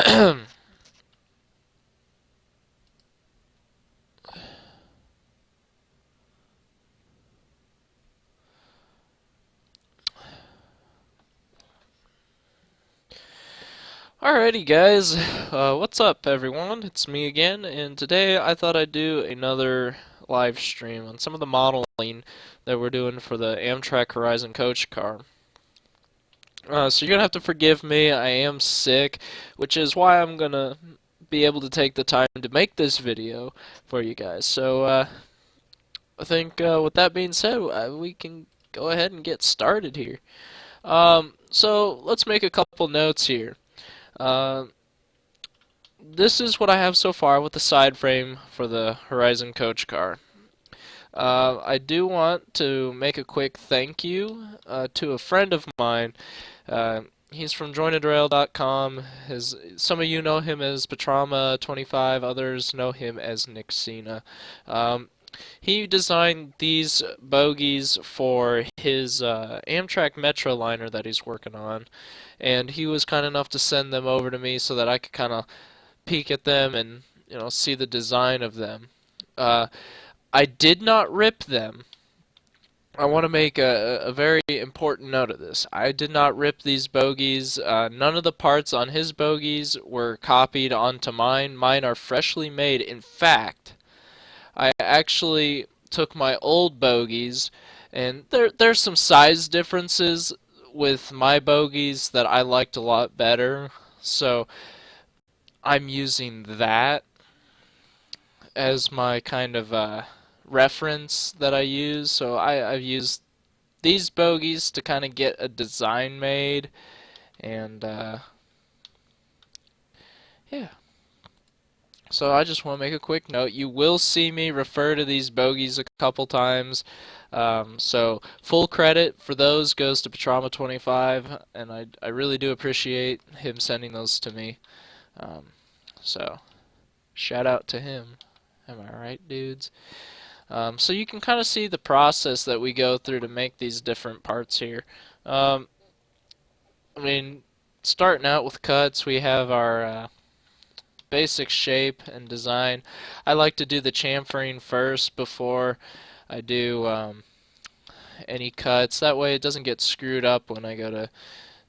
Alrighty guys, what's up everyone? It's me again, and today I thought I'd do another live stream on some of the modeling that we're doing for the Amtrak Horizon Coach Car. So you're gonna have to forgive me, I am sick, which is why I'm gonna be able to take the time to make this video for you guys. So I think with that being said, we can go ahead and get started here. So let's make a couple notes here. Uh, This is what I have so far with the side frame for the Horizon Coach Car. I do want to make a quick thank you to a friend of mine. He's from jointedrail.com. Some of you know him as Patrama25, others know him as Nick Cena. He designed these bogies for his Amtrak Metroliner that he's working on, and he was kind enough to send them over to me so that I could kind of peek at them and see the design of them. Uh, I did not rip them. I want to make a very important note of this. I did not rip these bogies. None of the parts on his bogies were copied onto mine. Mine are freshly made. In fact, I actually took my old bogies, and there's some size differences with my bogies that I liked a lot better. So I'm using that as my kind of reference that I use. So I've used these bogies to kind of get a design made, and yeah. So I just want to make a quick note. You will see me refer to these bogies a couple times. So full credit for those goes to Patrama25, and I really do appreciate him sending those to me. Um, so shout out to him. Am I right, dudes? So you can kind of see the process that we go through to make these different parts here. Um, I mean, starting out with cuts, we have our basic shape and design. I like to do the chamfering first before I do any cuts. That way it doesn't get screwed up when I go to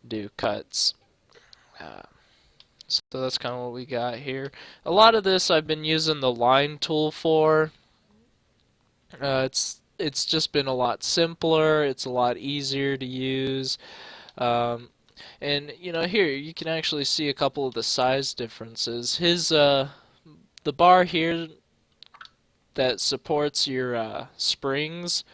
do cuts. Uh, so that's kind of what we got here. A lot of this I've been using the line tool for. It's just been a lot simpler. It's a lot easier to use. Um, and here you can actually see a couple of the size differences. The bar here that supports your springs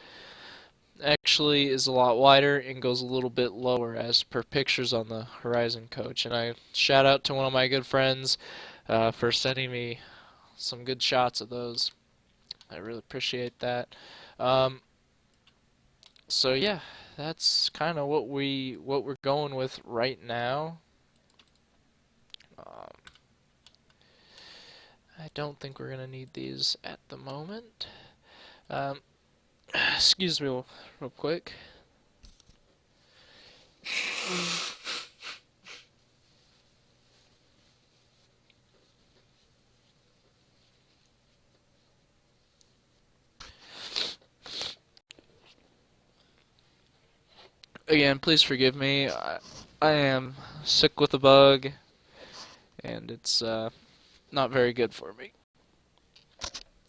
actually is a lot wider and goes a little bit lower as per pictures on the Horizon Coach. And I shout out to one of my good friends for sending me some good shots of those. I really appreciate that. Um, so yeah, that's kind of what we're going with right now. Um, I don't think we're gonna need these at the moment. Um, excuse me real quick. Again, please forgive me. I am sick with a bug, and it's not very good for me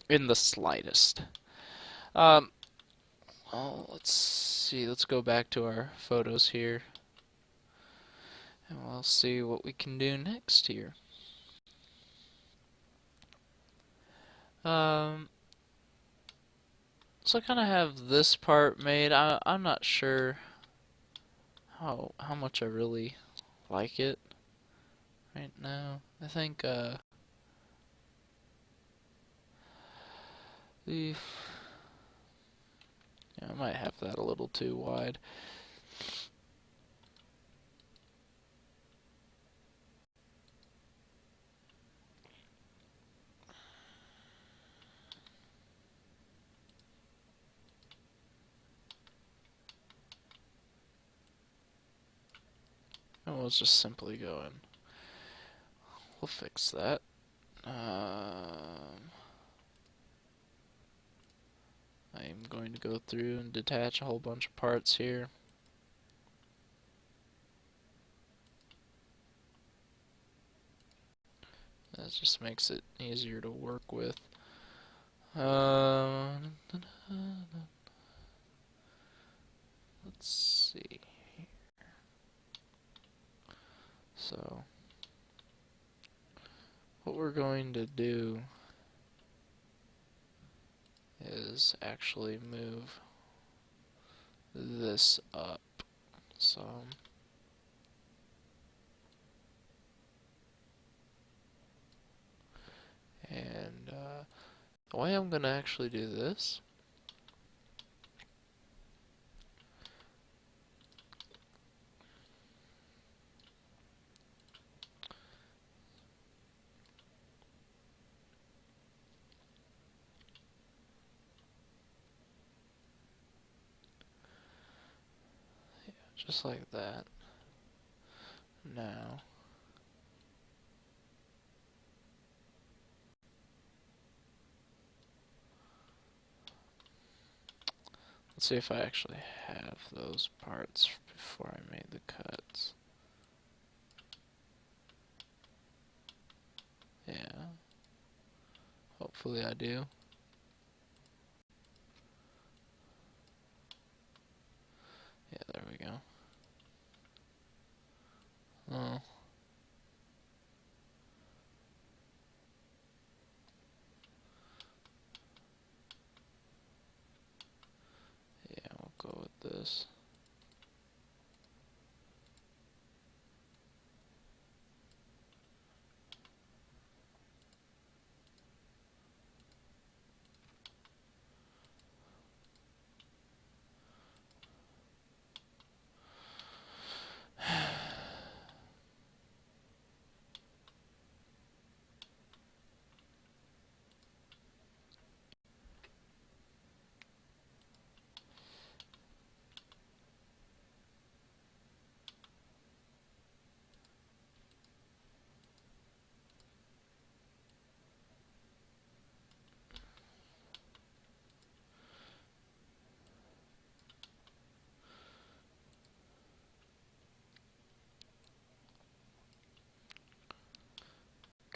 in the slightest. Um, let's see. Let's go back to our photos here, and we'll see what we can do next here. Um, so I kind of have this part made. I'm not sure how much I really like it right now. I think the yeah, I might have that a little too wide. And we'll just simply go in we'll fix that. I'm going to go through and detach a whole bunch of parts here. That just makes it easier to work with. Let's see. So, what we're going to do is actually move this up some. And the way I'm going to actually do this just like that. Now, let's see if I actually have those parts before I made the cuts. Yeah, hopefully I do. Yeah, there we go. Oh. Yeah, we'll go with this.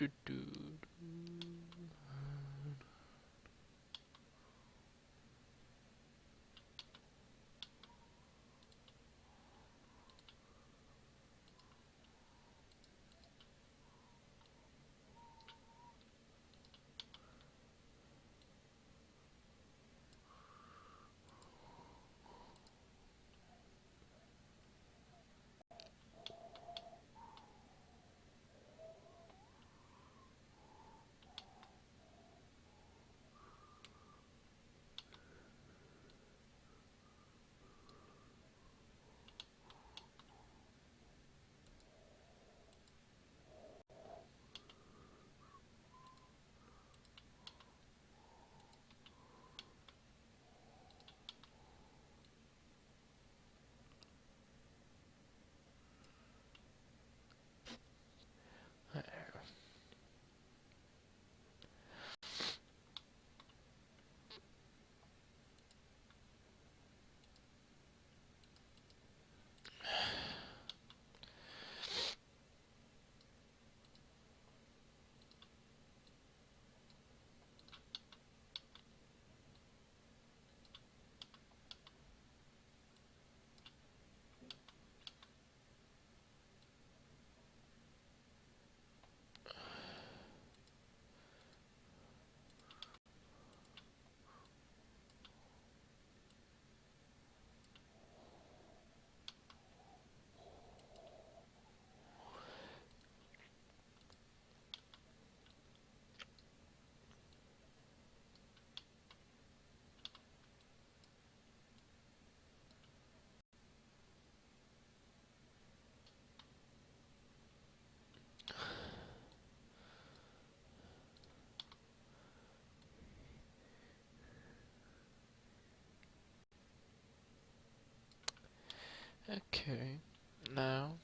Doo -doo. Okay, now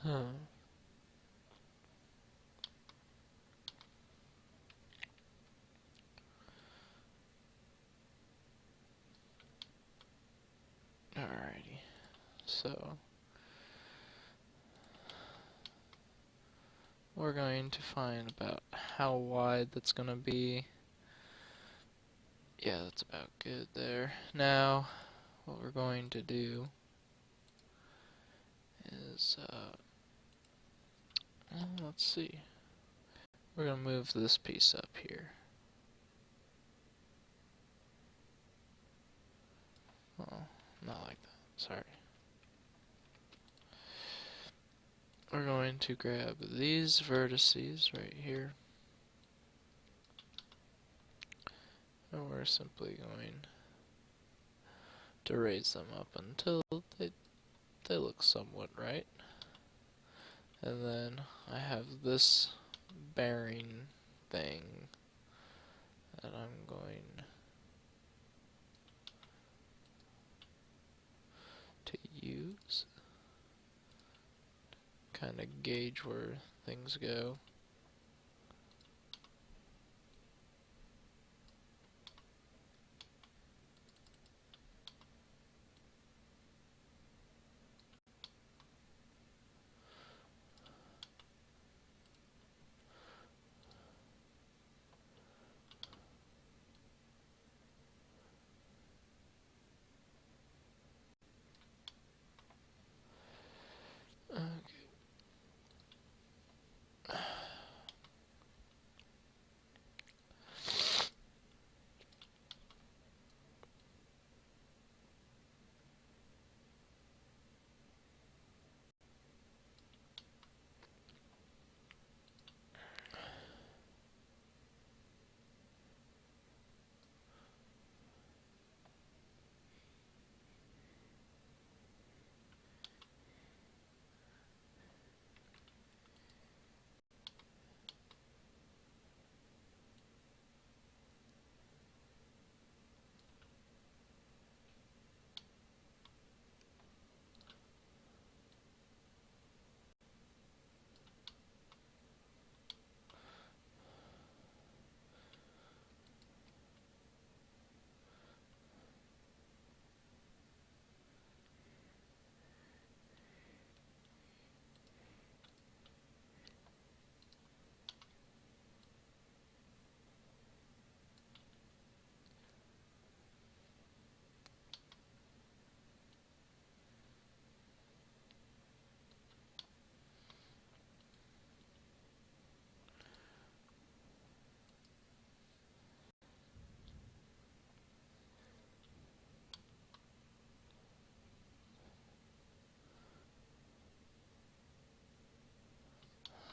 Huh. Alrighty. So we're going to find about how wide that's going to be. Yeah, that's about good there. Now, what we're going to do is, let's see. We're going to move this piece up here. Oh, not like that. Sorry. We're going to grab these vertices right here. And we're simply going to raise them up until they look somewhat right. And then I have this bearing thing that I'm going to use. Kind of gauge where things go.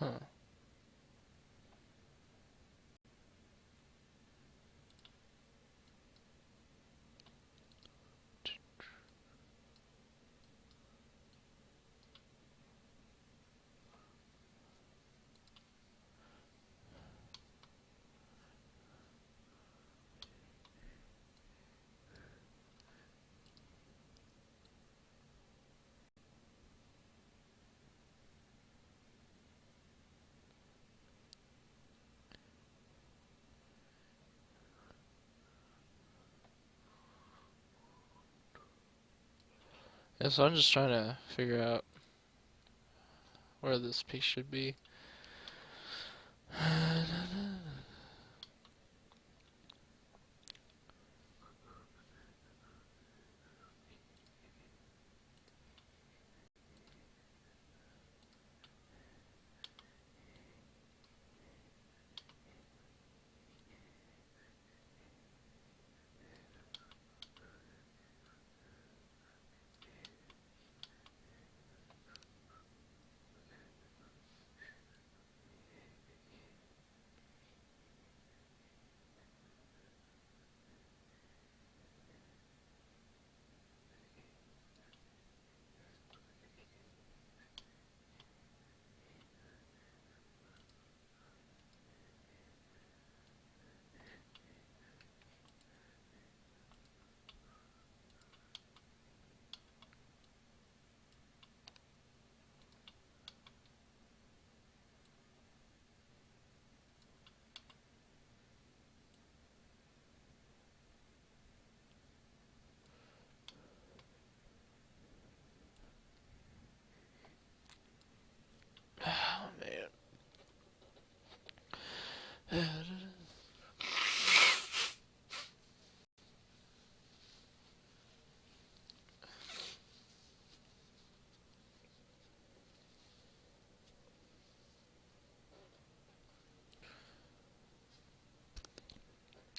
Huh. Yeah, so I'm just trying to figure out where this piece should be.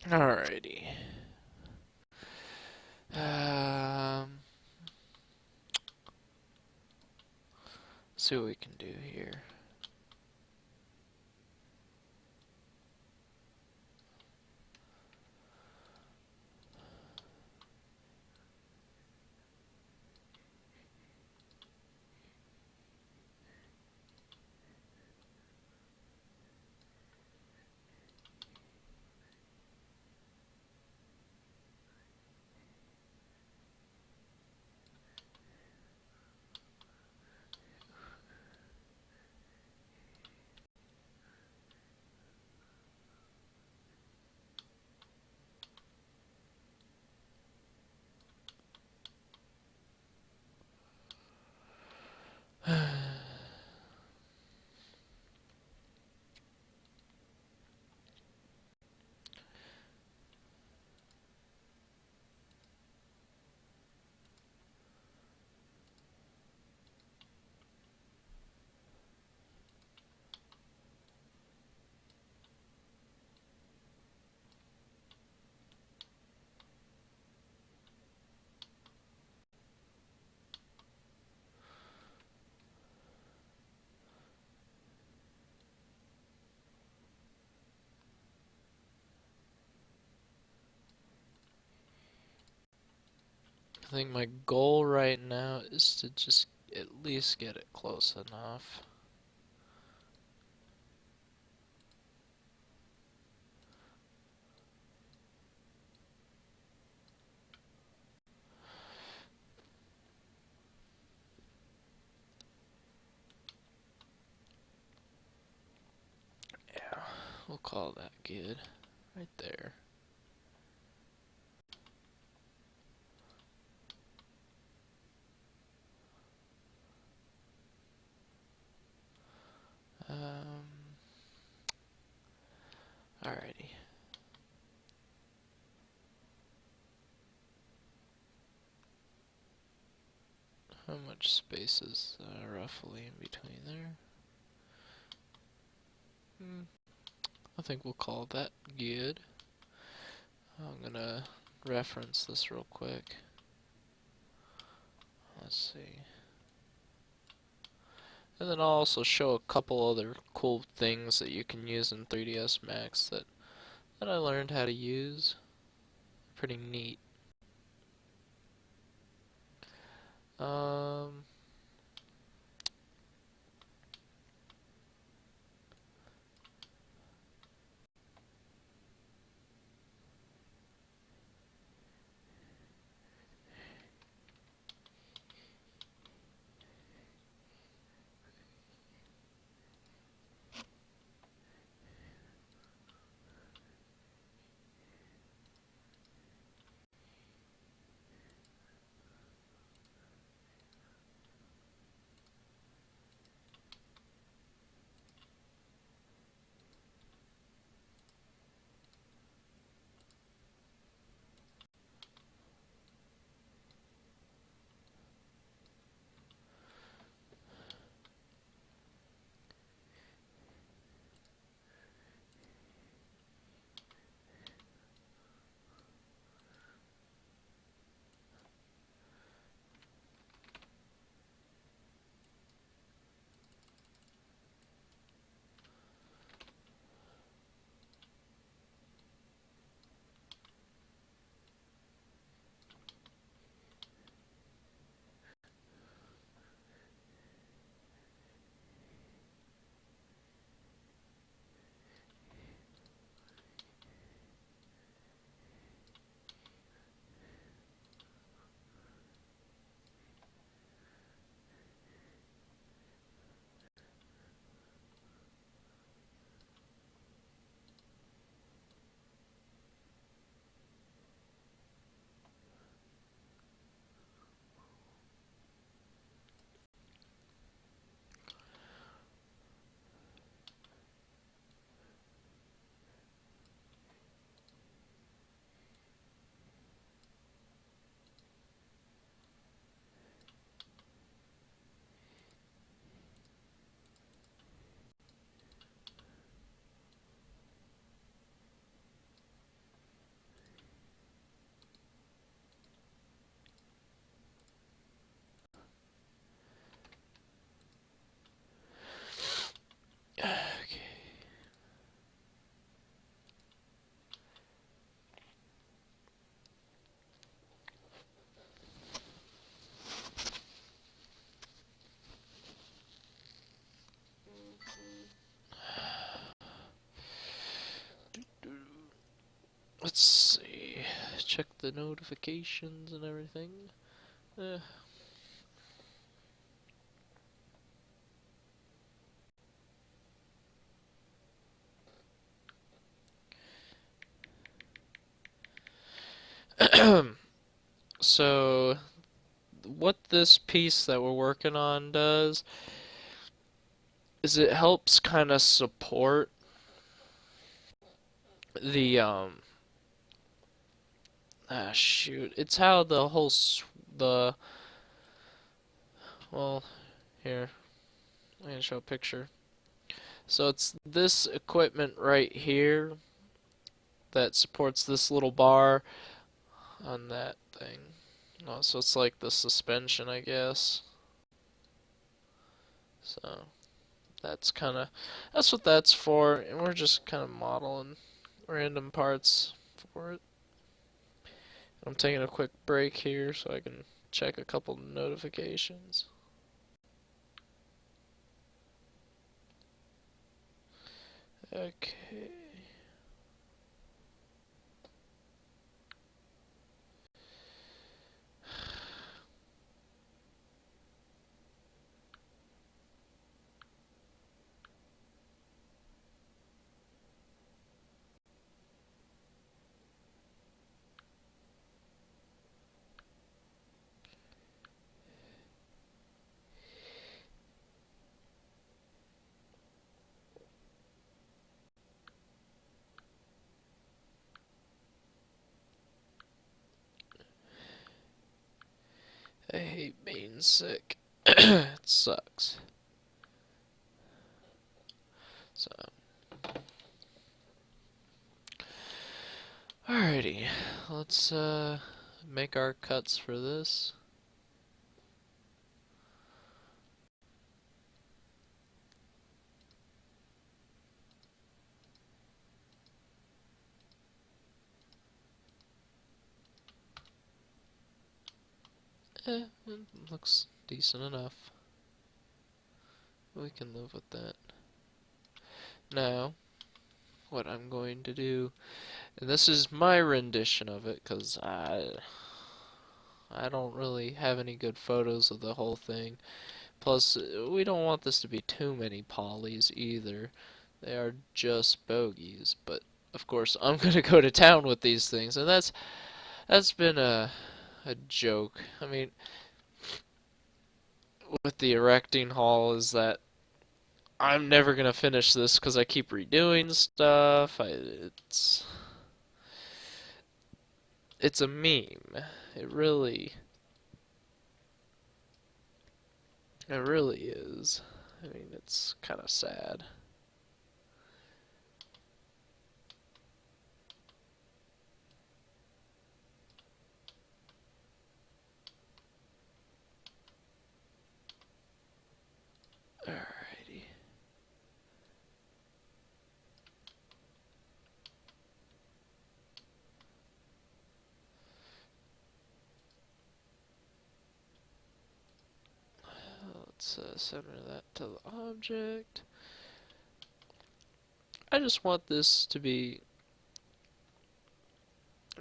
Alrighty. Um, see what we can do here. I think my goal right now is to just at least get it close enough. Yeah, we'll call that good. Right there. Alrighty. How much space is roughly in between there? I think we'll call that good. I'm gonna reference this real quick. Let's see. And then I'll also show a couple other cool things that you can use in 3ds Max that I learned how to use. Pretty neat. Um, check the notifications and everything. Eh. So, what this piece that we're working on does is it helps kind of support the shoot, it's how the whole the well, here, I'm gonna show a picture. So it's this equipment right here that supports this little bar on that thing. Oh, so it's like the suspension, I guess. So that's what that's for, and we're just kind of modeling random parts for it. I'm taking a quick break here so I can check a couple notifications. Okay. I hate being sick. It sucks. So, alrighty, let's make our cuts for this. It looks decent enough. We can live with that. Now, what I'm going to do, and this is my rendition of it, because I don't really have any good photos of the whole thing. Plus, we don't want this to be too many polys either. They are just bogies, but of course I'm gonna go to town with these things, and that's been a joke. I mean, with the erecting hall is that I'm never gonna finish this because I keep redoing stuff. It's a meme. It really it really is. I mean, it's kind of sad. Alrighty. Let's center that to the object. I just want this to be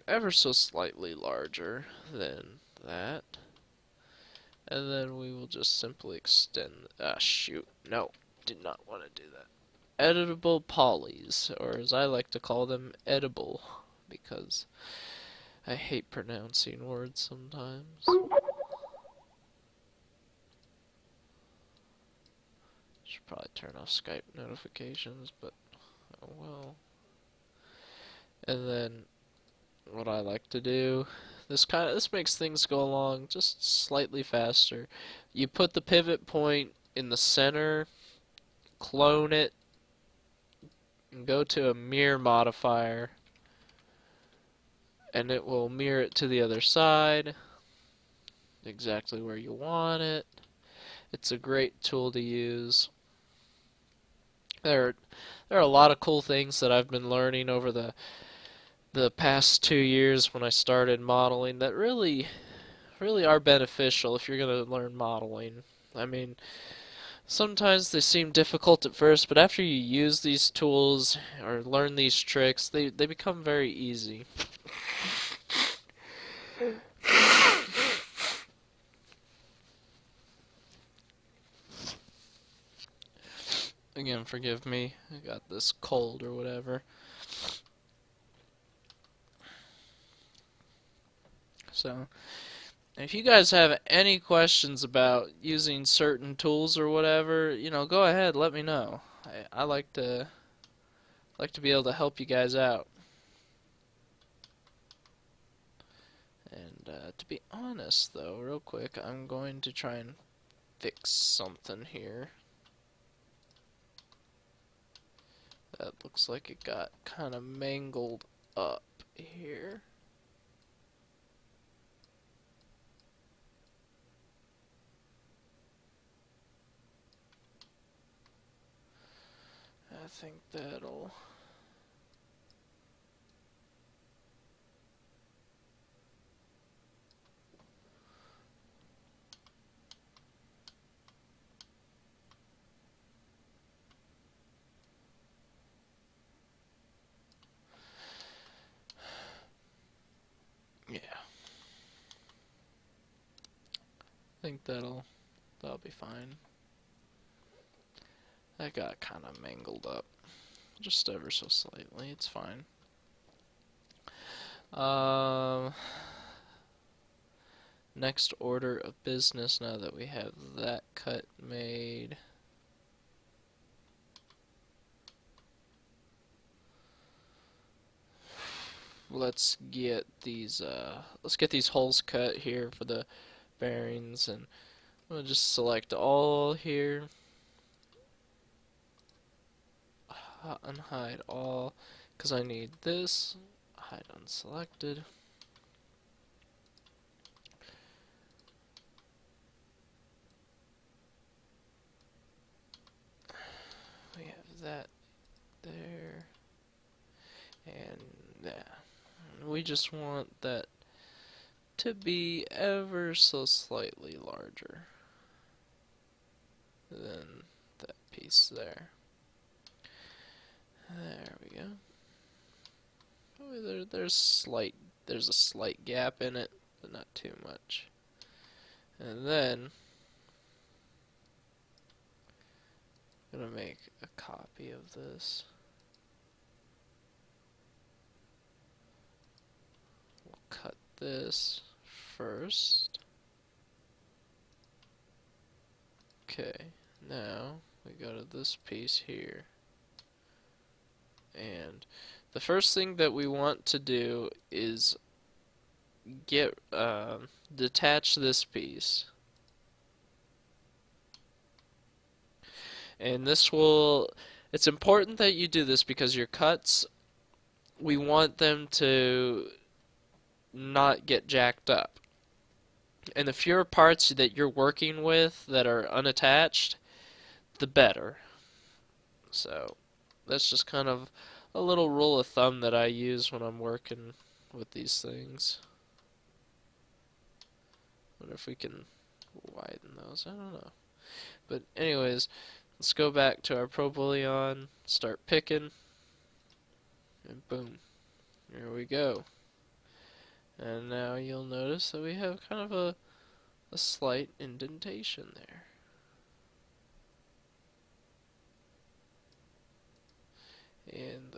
ever so slightly larger than that. And then we will just simply extend. Ah, shoot. No, did not want to do that. Editable polys, or as I like to call them, edible, because I hate pronouncing words sometimes. Should probably turn off Skype notifications, but oh well. And then what I like to do, this makes things go along just slightly faster. You put the pivot point in the center, clone it, and go to a mirror modifier, and it will mirror it to the other side, exactly where you want it. It's a great tool to use. There are a lot of cool things that I've been learning over the past 2 years when I started modeling that really are beneficial if you're going to learn modeling. I mean, sometimes they seem difficult at first, but after you use these tools or learn these tricks, they become very easy. Again, forgive me. I got this cold or whatever. So, if you guys have any questions about using certain tools or whatever, go ahead, let me know. I like to be able to help you guys out. And to be honest, though, real quick, I'm going to try and fix something here. That looks like it got kind of mangled up here. I think that'll... Yeah. I think that'll be fine. That got kind of mangled up. Just ever so slightly. It's fine. Next order of business, now that we have that cut made. Let's get these holes cut here for the bearings, and we'll just select all here. Unhide all, because I need this. Hide unselected. We have that there, and that. We just want that to be ever so slightly larger than that piece there. There we go. Oh, there's a slight gap in it, but not too much. And then I'm gonna make a copy of this. We'll cut this first. Okay, now we go to this piece here. And the first thing that we want to do is detach this piece. And it's important that you do this because your cuts, we want them to not get jacked up. And the fewer parts that you're working with that are unattached, the better. So that's just kind of a little rule of thumb that I use when I'm working with these things. Wonder if we can widen those. I don't know. But anyways, let's go back to our Pro Bullion, start picking, and boom. Here we go. And now you'll notice that we have kind of a slight indentation there. And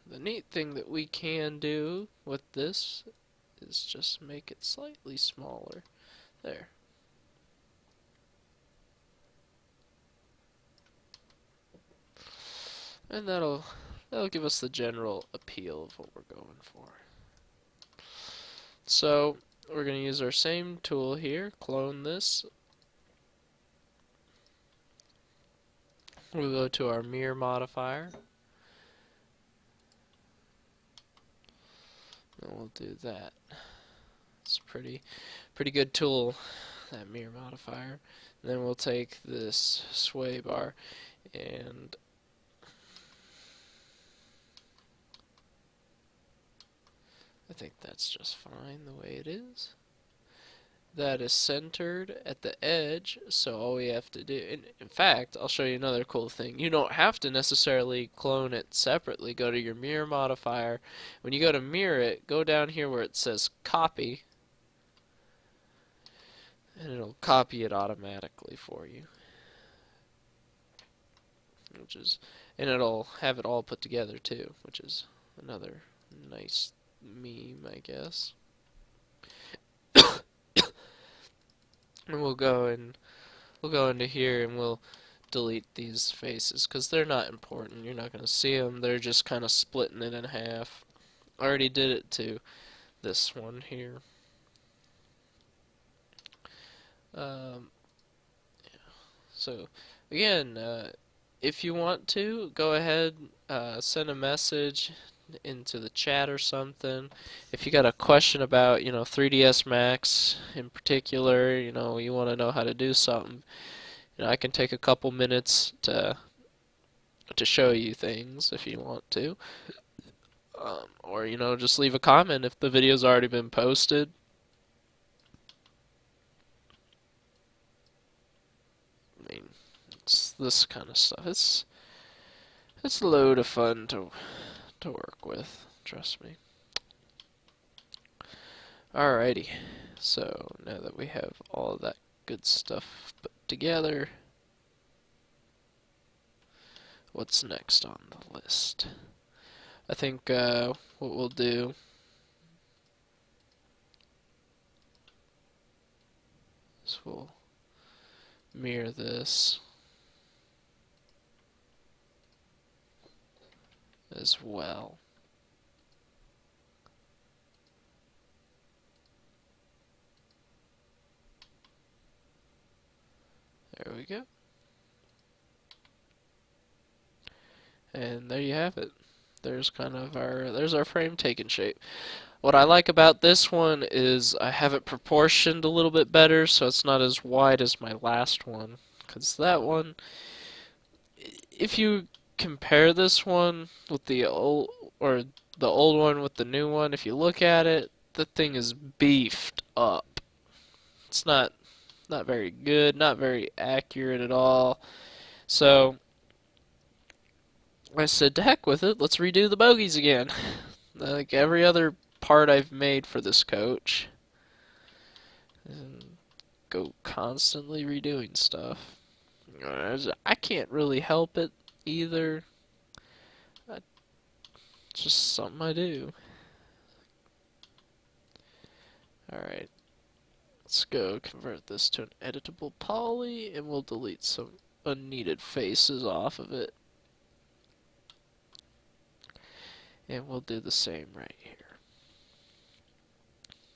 the neat thing that we can do with this is just make it slightly smaller. There. And that'll give us the general appeal of what we're going for. So we're going to use our same tool here, clone this. We'll go to our mirror modifier. And we'll do that. It's a pretty good tool, that mirror modifier. And then we'll take this sway bar and I think that's just fine the way it is. That is centered at the edge, so all we have to do, in fact, I'll show you another cool thing. You don't have to necessarily clone it separately. Go to your mirror modifier. When you go to mirror it, go down here where it says copy, and it'll copy it automatically for you, which is, and it'll have it all put together too, which is another nice meme, I guess. And we'll go into here and we'll delete these faces because they're not important. You're not going to see them. They're just kind of splitting it in half. I already did it to this one here. Um, so again, if you want to, go ahead, send a message into the chat or something. If you got a question about, 3ds Max in particular, you want to know how to do something, I can take a couple minutes to show you things if you want to. Or, just leave a comment if the video's already been posted. I mean, it's this kind of stuff. It's a load of fun to work with, trust me. Alrighty, so now that we have all of that good stuff put together, what's next on the list? I think what we'll do is we'll mirror this as well. There we go. And there you have it. There's our frame taking shape. What I like about this one is I have it proportioned a little bit better, so it's not as wide as my last one. Because that one, if you compare this one with the old one with the new one, if you look at it, the thing is beefed up. It's not very good, not very accurate at all. So I said, to heck with it, let's redo the bogies again. Like every other part I've made for this coach. And go constantly redoing stuff. I can't really help it either. It's just something I do. Alright, let's go convert this to an editable poly, and we'll delete some unneeded faces off of it. And we'll do the same right here.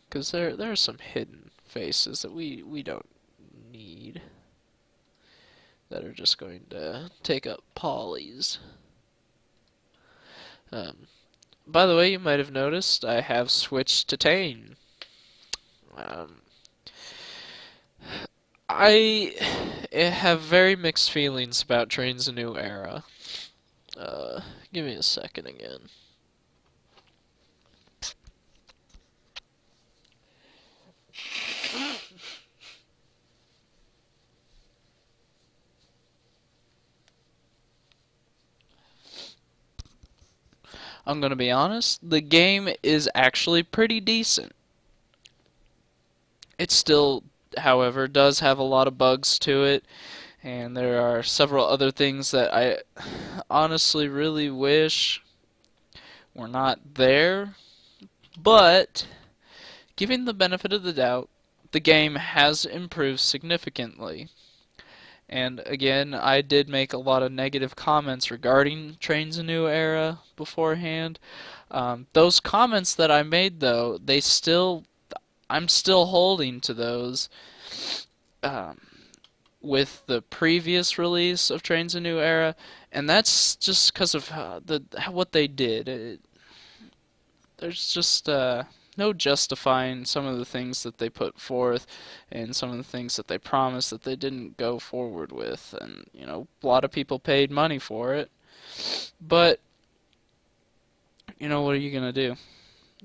Because there are some hidden faces that we don't need, that are just going to take up polys. By the way, you might have noticed I have switched to Tane. I have very mixed feelings about Trains a New Era. Give me a second again. I'm gonna be honest, the game is actually pretty decent. It still, however, does have a lot of bugs to it, and there are several other things that I honestly really wish were not there. But, giving the benefit of the doubt, the game has improved significantly. And again, I did make a lot of negative comments regarding Trains a New Era beforehand. Those comments that I made, though, I'm still holding to those. With the previous release of Trains a New Era, and that's just because of what they did. There's just no justifying some of the things that they put forth and some of the things that they promised that they didn't go forward with. And, a lot of people paid money for it. But, what are you going to do?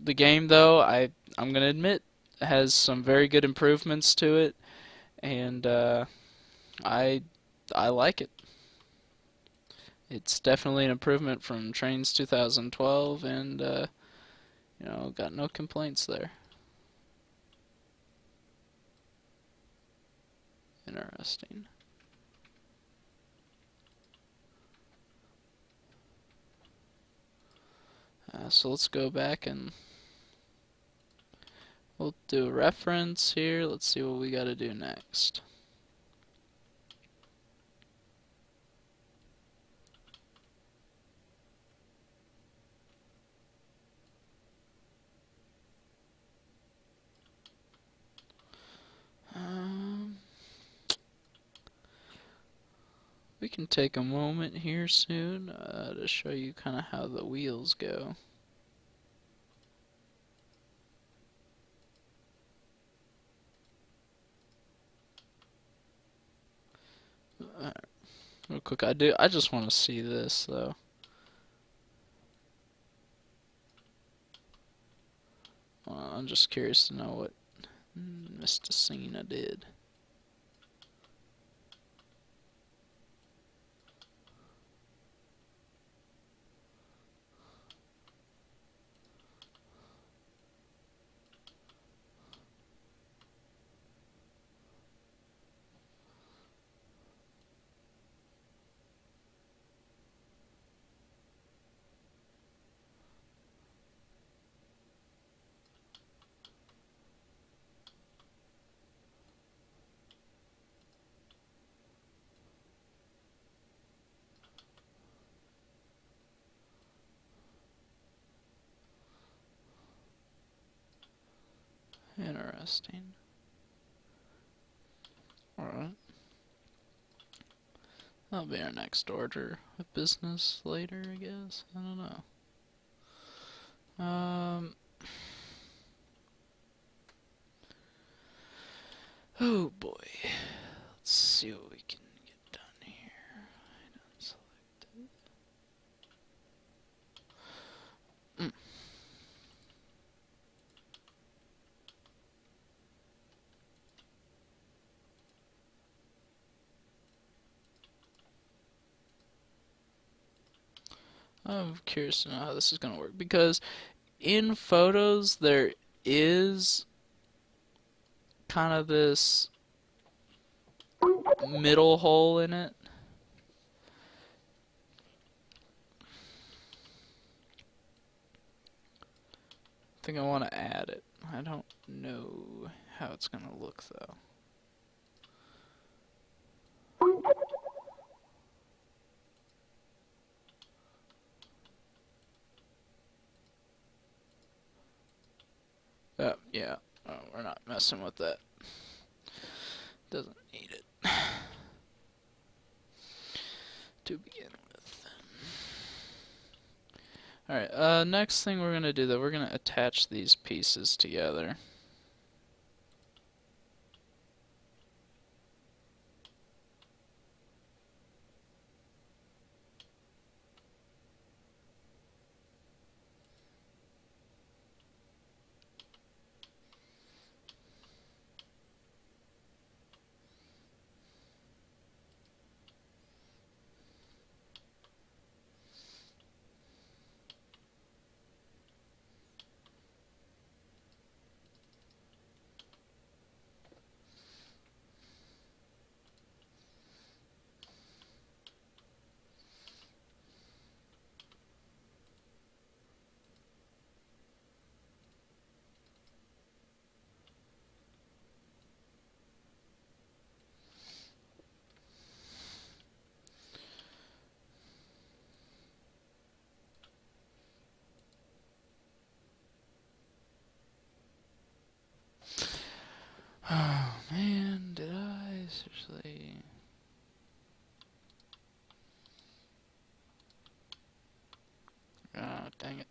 The game, though, I'm going to admit, has some very good improvements to it. And I like it. It's definitely an improvement from Trains 2012, and got no complaints there. Interesting. So let's go back and we'll do a reference here. Let's see what we got to do next. We can take a moment here soon to show you kind of how the wheels go. Real quick, I just want to see this though. I'm just curious to know what Mr. Cena did. Interesting. Alright. That'll be our next order of business later, I guess. I don't know. Oh boy. Let's see what we can get done here. Item selected. I'm curious to know how this is going to work because in photos there is kind of this middle hole in it. I think I want to add it. I don't know how it's going to look though. Yeah. Oh, we're not messing with that. Doesn't need it to begin with. Alright, next thing we're going to do though, we're going to attach these pieces together. Oh man, did I seriously? Oh, dang it.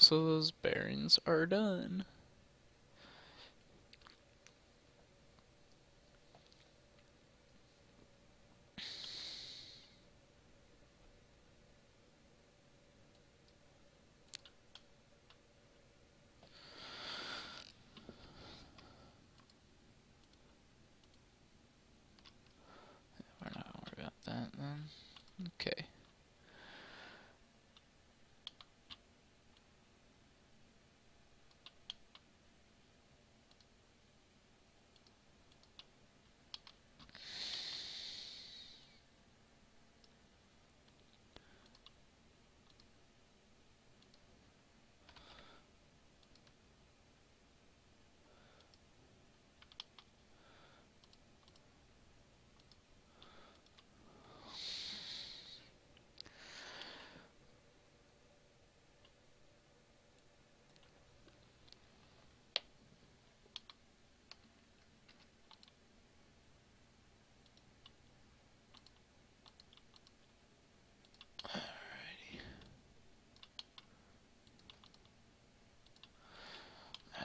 So those bearings are done. We're not worried about that then. Okay.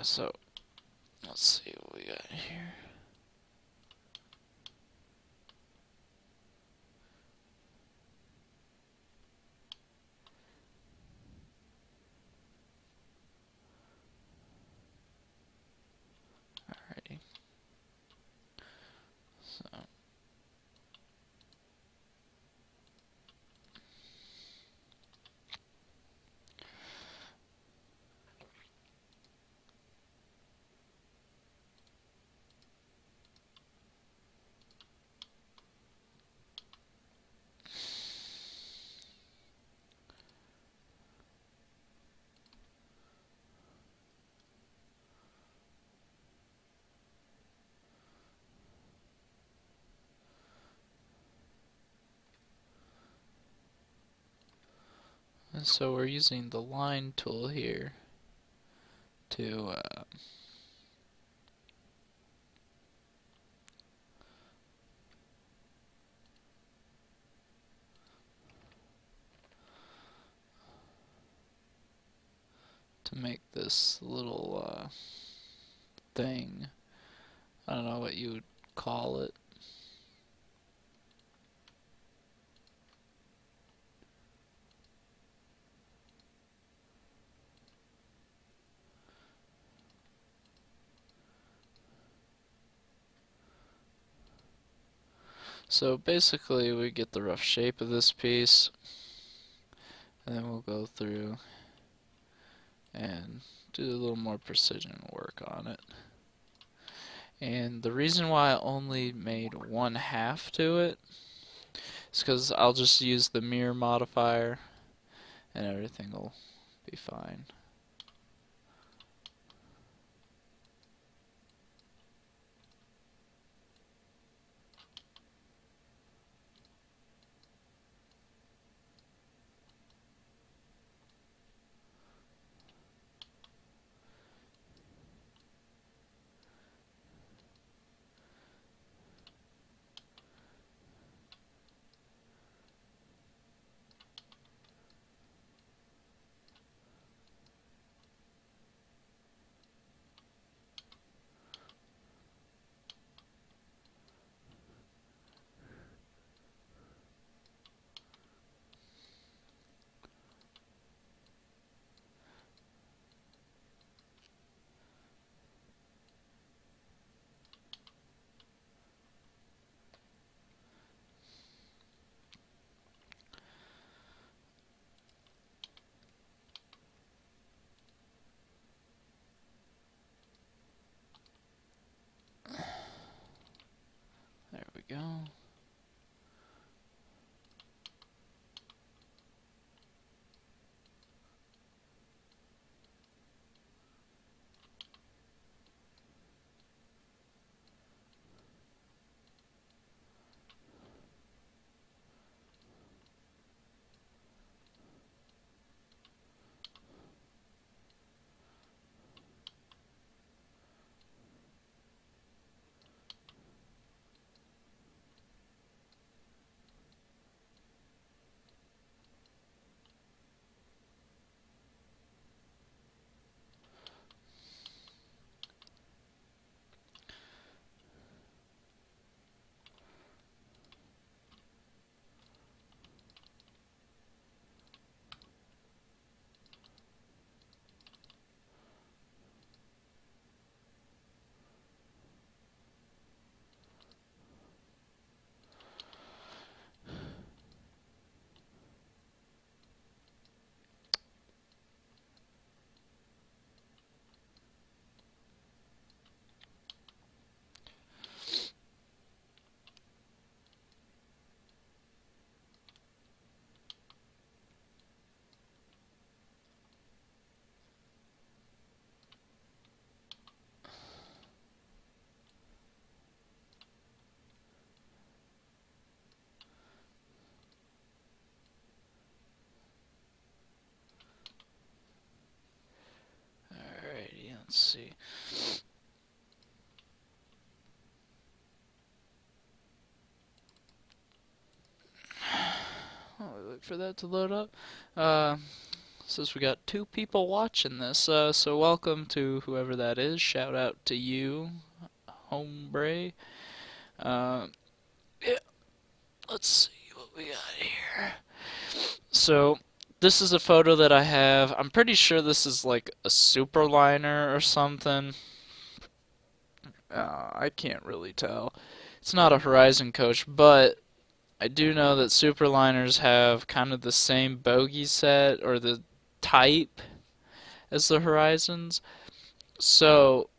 So, let's see what we got here. Alrighty. So, we're using the line tool here to make this little thing. I don't know what you would call it. So basically we get the rough shape of this piece, and then we'll go through and do a little more precision work on it. And the reason why I only made 1/2 to it is because I'll just use the mirror modifier and everything will be fine. Let's see. While we wait for that to load up. Says we got 2 people watching this, so welcome to whoever that is. Shout out to you, hombre. Yeah, let's see what we got here. So, this is a photo that I have. I'm pretty sure this is like a superliner or something. I can't really tell. It's not a Horizon Coach, but I do know that superliners have kind of the same bogey set or the type as the Horizons. So,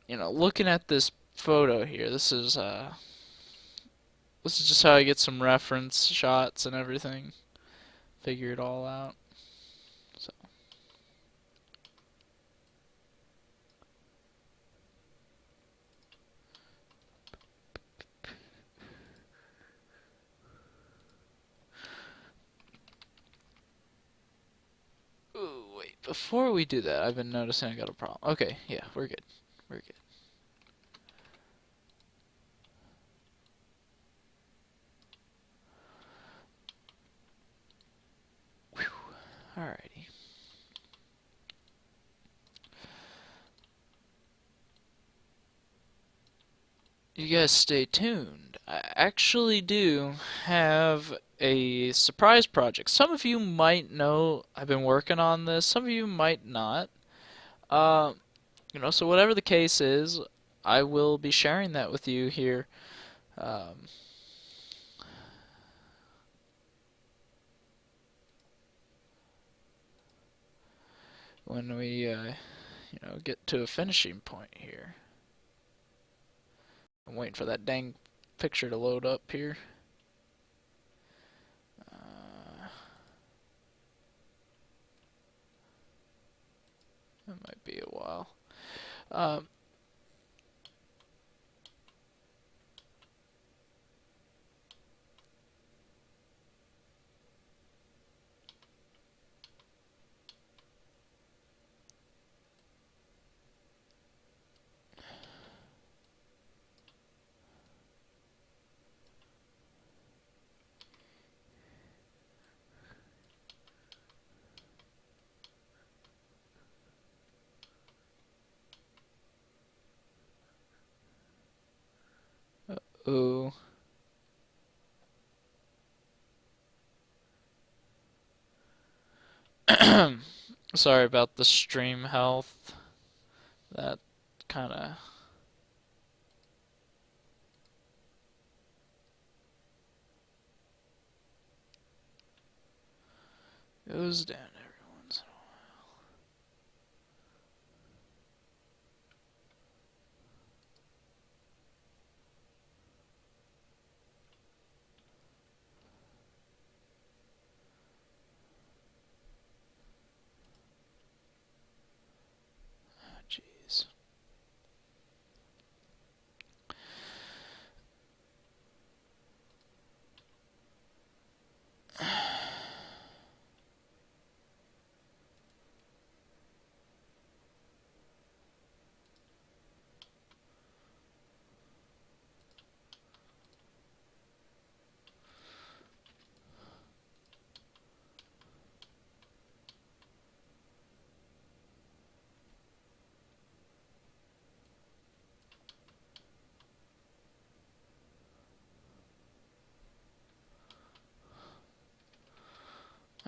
looking at this photo here, this is just how I get some reference shots and everything. Figure it all out. So, ooh, wait. Before we do that, I've been noticing I got a problem. Okay, yeah, we're good. We're good. Whew. Alrighty. You guys stay tuned. I actually do have a surprise project. Some of you might know I've been working on this. Some of you might not. Uh, so whatever the case is, I will be sharing that with you here. Um, when we, get to a finishing point here. I'm waiting for that dang picture to load up here. It might be a while. Um, ooh. Sorry about the stream health. That kind of goes down every once in a while. Jeez.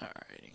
Alrighty.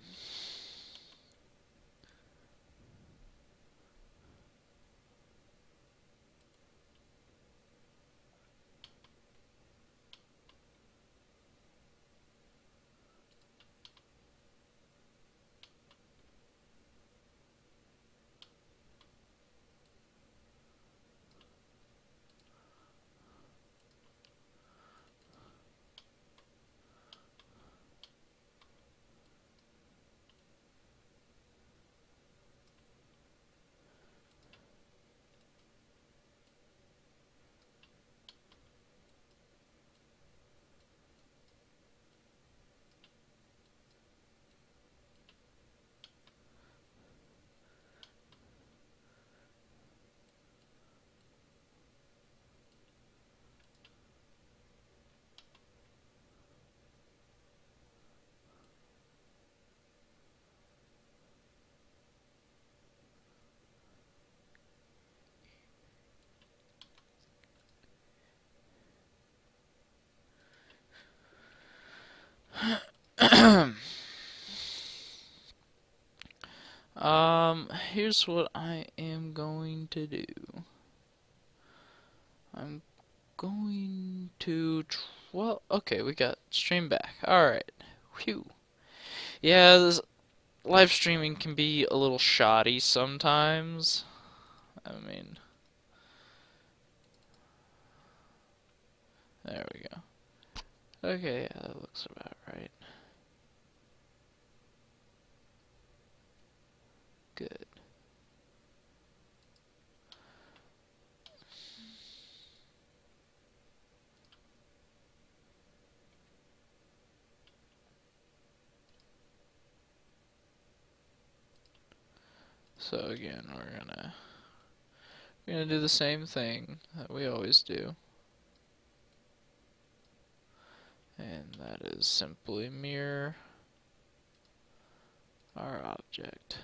Here's what I am going to do. I'm going to, well, okay, we got stream back. Alright. Phew. Yeah, this live streaming can be a little shoddy sometimes. I mean, there we go. Okay, yeah, that looks about right. Good. So again, we're gonna do the same thing that we always do. And that is simply mirror our object.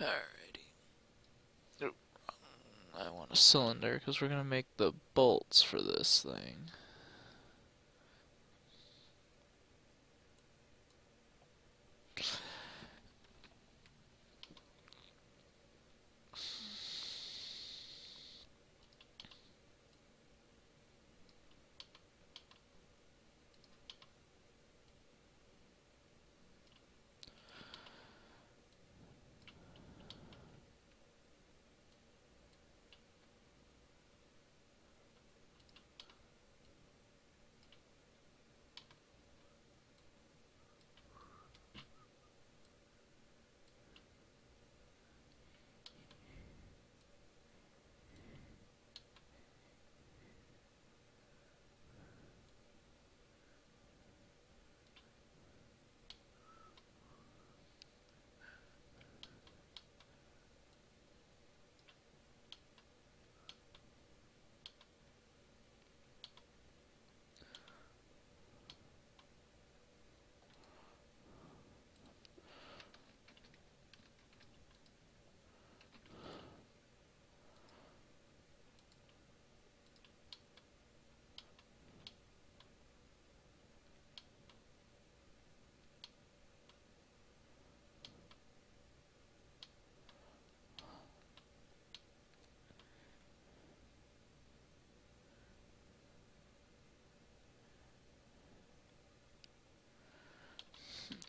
Alrighty. Oop. I want a cylinder because we're gonna make the bolts for this thing.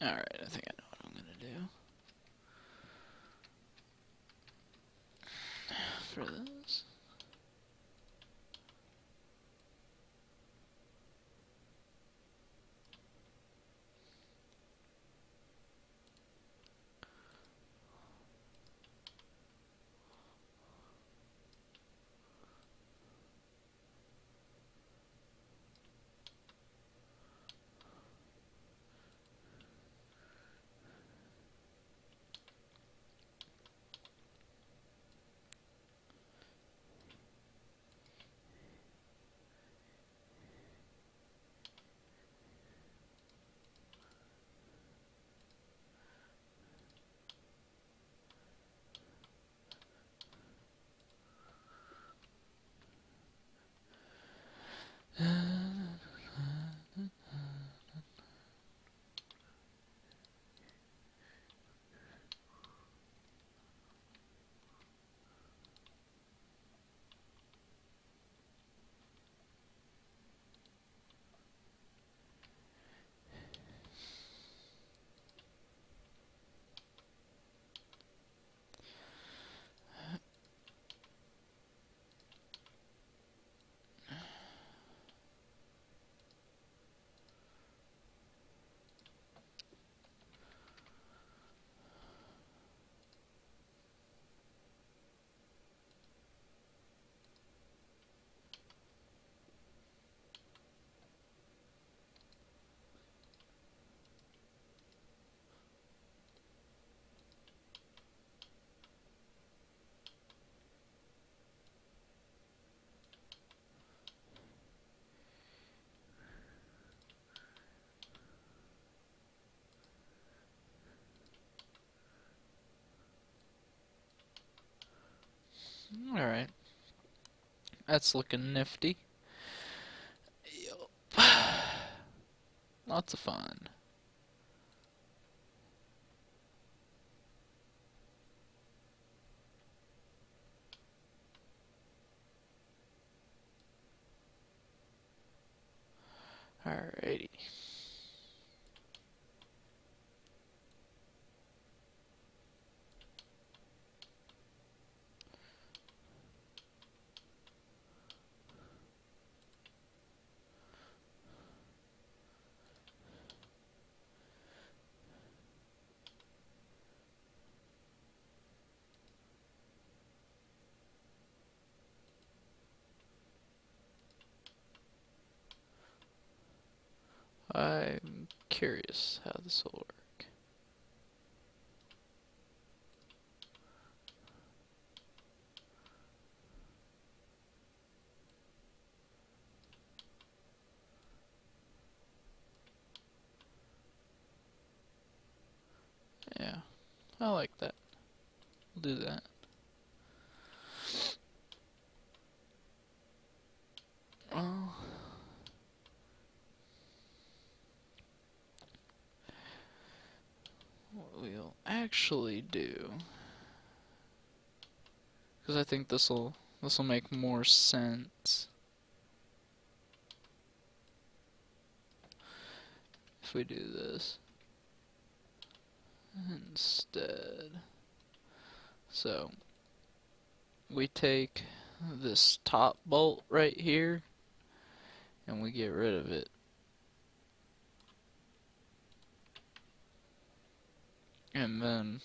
Alright, I think I know what I'm gonna do for this. That's looking nifty. Yup. Lots of fun. Alrighty. I'm curious how this will work. Yeah, I like that. We'll do that. Well, what we'll actually do, because I think this'll make more sense if we do this instead. So we take this top bolt right here and we get rid of it. And then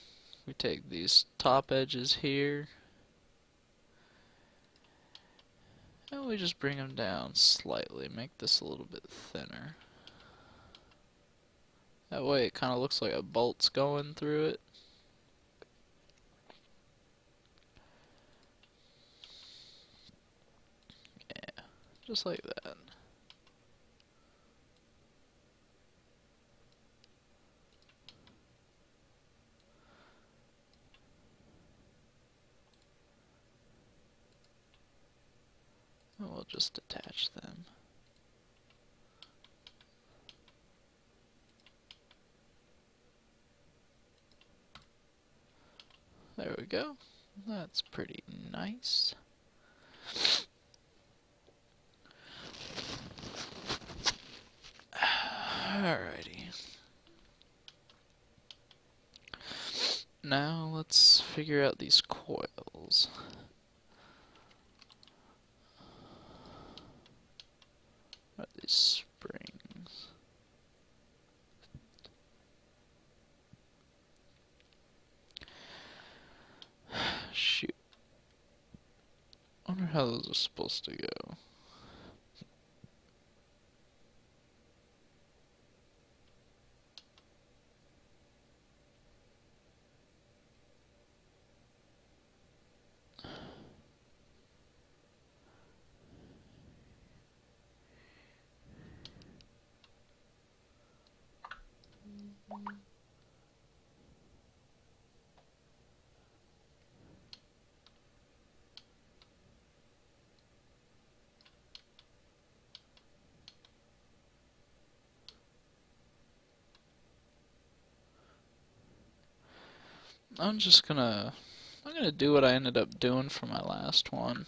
we take these top edges here and we just bring them down slightly, make this a little bit thinner. That way it kind of looks like a bolt's going through it. Yeah, just like that. And we'll just attach them. There we go. That's pretty nice. Alrighty. Now let's figure out these coils. What are these springs? Shoot. I wonder how those are supposed to go. I'm gonna do what I ended up doing for my last one.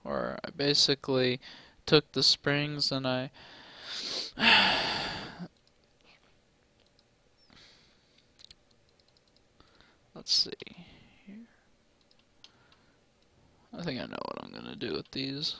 Where I basically took the springs and I let's see here. I think I know what I'm gonna do with these.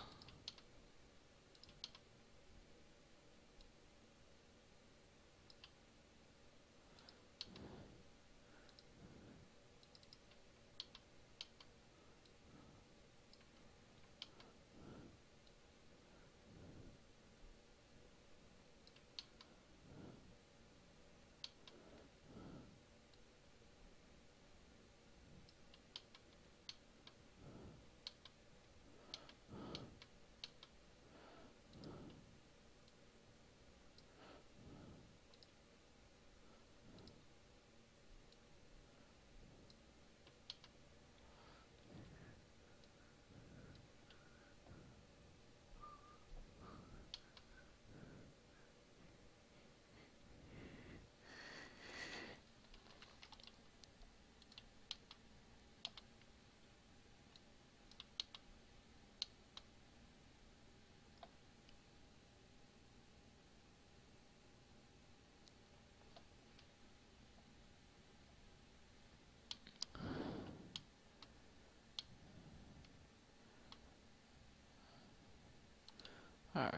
Alright.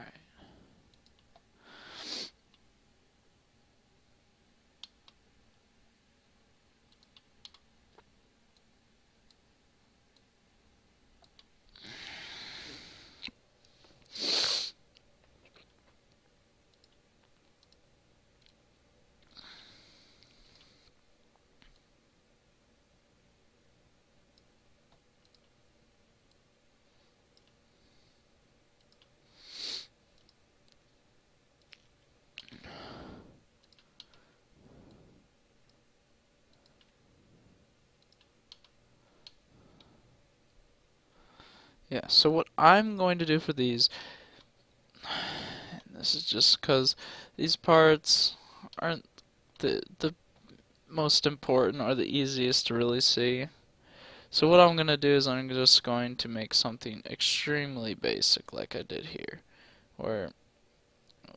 Yeah, so what I'm going to do for these, and this is just because these parts aren't the most important or the easiest to really see. So what I'm going to do is I'm just going to make something extremely basic like I did here. Where,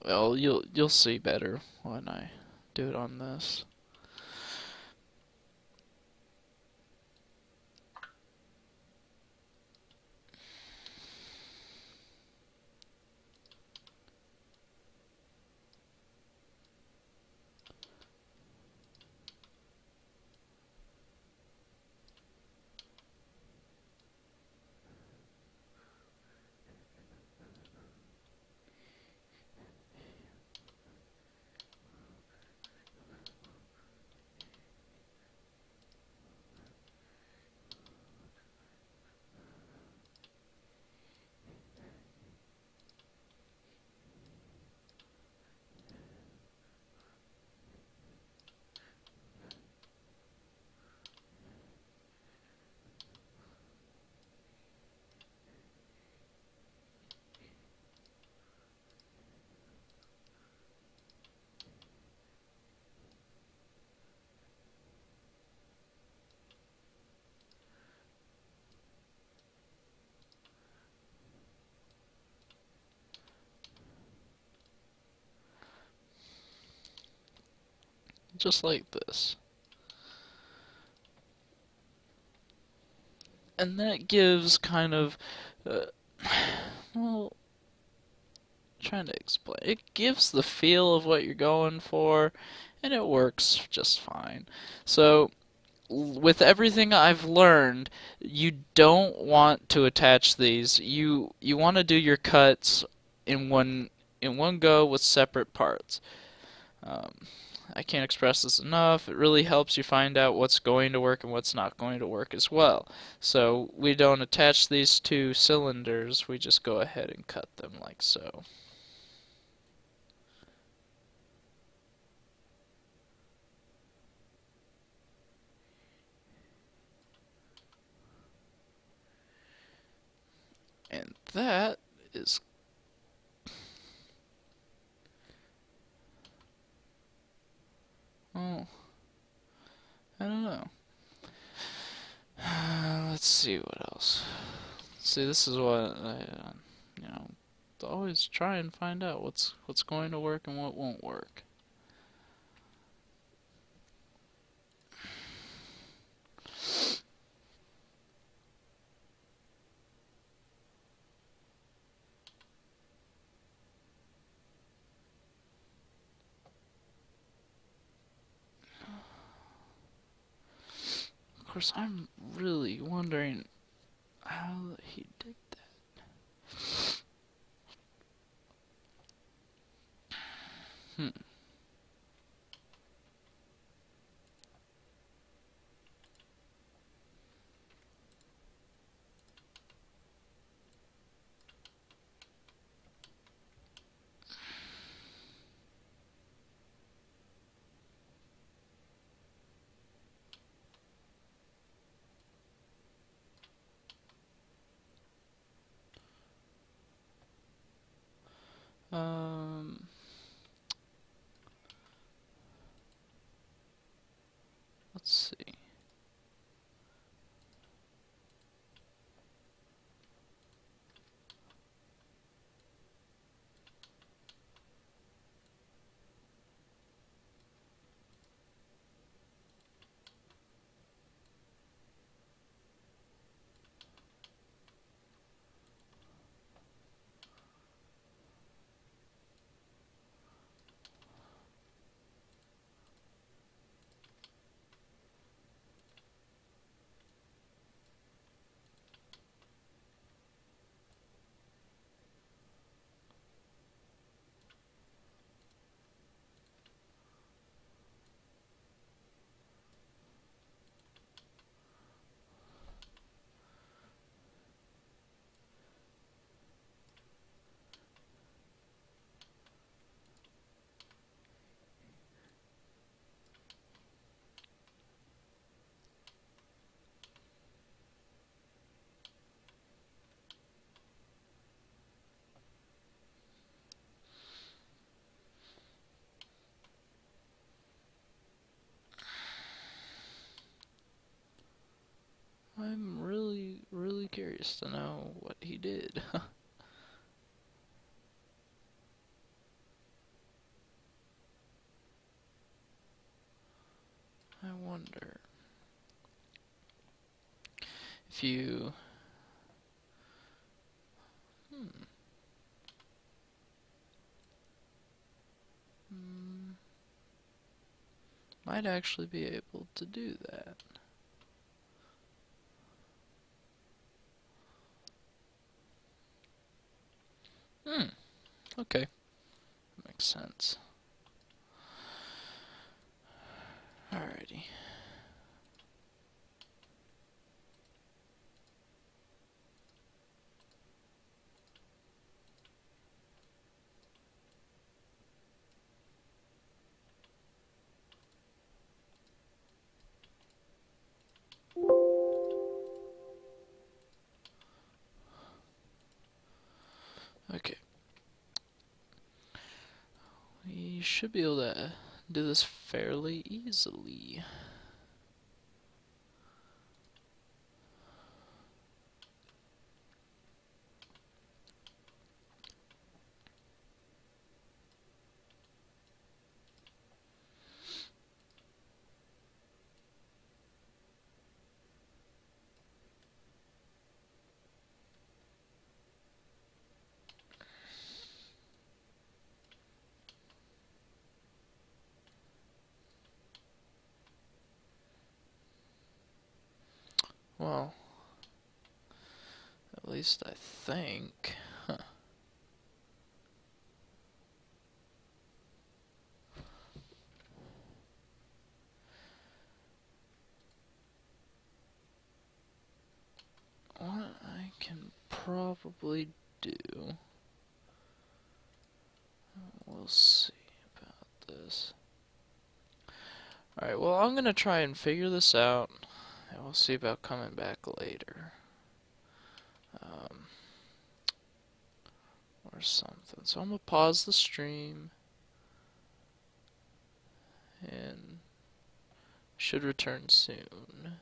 well, you'll see better when I do it on this. Just like this. And that gives kind of, uh, well, trying to explain. It gives the feel of what you're going for, and it works just fine. So, with everything I've learned, you don't want to attach these. You want to do your cuts in one go with separate parts. Um, I can't express this enough. It really helps you find out what's going to work and what's not going to work as well. So we don't attach these two cylinders, we just go ahead and cut them like so. And that is, oh, I don't know. Let's see what else. See, this is what you know, always try and find out what's going to work and what won't work. Of course, I'm really wondering how he did that. Hmm. Um. curious to know what he did. I wonder if you... might actually be able to do that. Okay. Makes sense. Alrighty. Okay. We should be able to do this fairly easily. Well, at least I think. Huh. What I can probably do... we'll see about this. Alright, well, I'm gonna try and figure this out, and we'll see about coming back later. Or something. So I'm gonna pause the stream, and should return soon.